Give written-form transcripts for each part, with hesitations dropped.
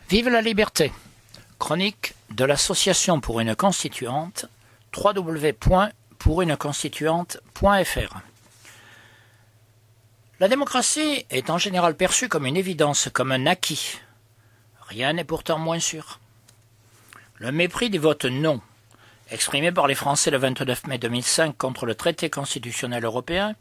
Vive la liberté. Chronique de l'Association pour une constituante, www.pouruneconstituante.fr. La démocratie est en général perçue comme une évidence, comme un acquis. Rien n'est pourtant moins sûr. Le mépris du vote non, exprimé par les Français le 29 mai 2005 contre le traité constitutionnel européen,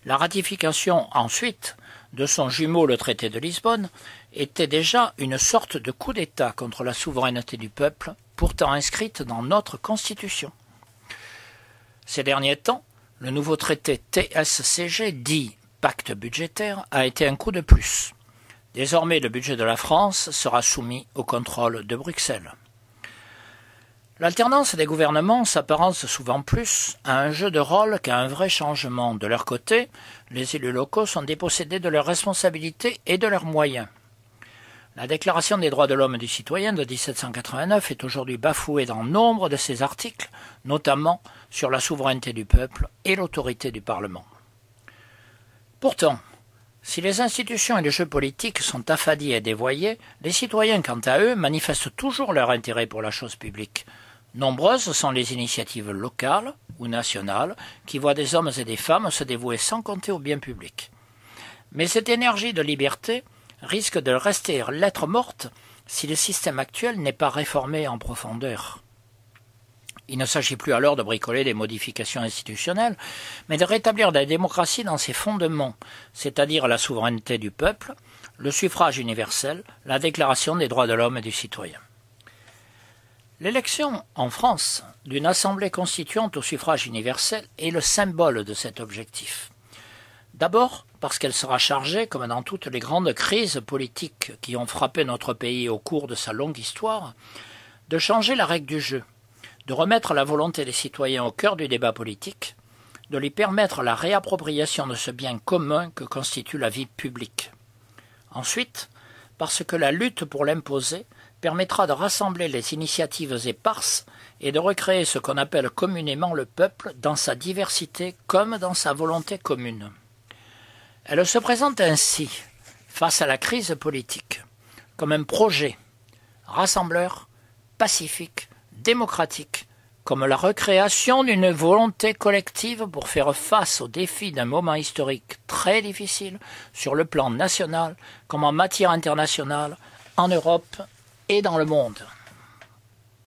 la ratification ensuite de son jumeau le traité de Lisbonne, était déjà une sorte de coup d'État contre la souveraineté du peuple, pourtant inscrite dans notre Constitution. Ces derniers temps, le nouveau traité TSCG, dit pacte budgétaire, a été un coup de plus. Désormais, le budget de la France sera soumis au contrôle de Bruxelles. L'alternance des gouvernements s'apparente souvent plus à un jeu de rôle qu'à un vrai changement. De leur côté, les élus locaux sont dépossédés de leurs responsabilités et de leurs moyens. La Déclaration des droits de l'homme et du citoyen de 1789 est aujourd'hui bafouée dans nombre de ses articles, notamment sur la souveraineté du peuple et l'autorité du Parlement. Pourtant, si les institutions et les jeux politiques sont affadis et dévoyés, les citoyens, quant à eux, manifestent toujours leur intérêt pour la chose publique. Nombreuses sont les initiatives locales ou nationales qui voient des hommes et des femmes se dévouer sans compter au bien public. Mais cette énergie de liberté risque de rester lettre morte si le système actuel n'est pas réformé en profondeur. Il ne s'agit plus alors de bricoler des modifications institutionnelles, mais de rétablir la démocratie dans ses fondements, c'est-à-dire la souveraineté du peuple, le suffrage universel, la déclaration des droits de l'homme et du citoyen. L'élection, en France, d'une assemblée constituante au suffrage universel est le symbole de cet objectif. D'abord parce qu'elle sera chargée, comme dans toutes les grandes crises politiques qui ont frappé notre pays au cours de sa longue histoire, de changer la règle du jeu, de remettre la volonté des citoyens au cœur du débat politique, de lui permettre la réappropriation de ce bien commun que constitue la vie publique. Ensuite, parce que la lutte pour l'imposer permettra de rassembler les initiatives éparses et de recréer ce qu'on appelle communément le peuple dans sa diversité comme dans sa volonté commune. Elle se présente ainsi, face à la crise politique, comme un projet rassembleur, pacifique, démocratique, comme la recréation d'une volonté collective pour faire face aux défis d'un moment historique très difficile sur le plan national comme en matière internationale, en Europe et dans le monde.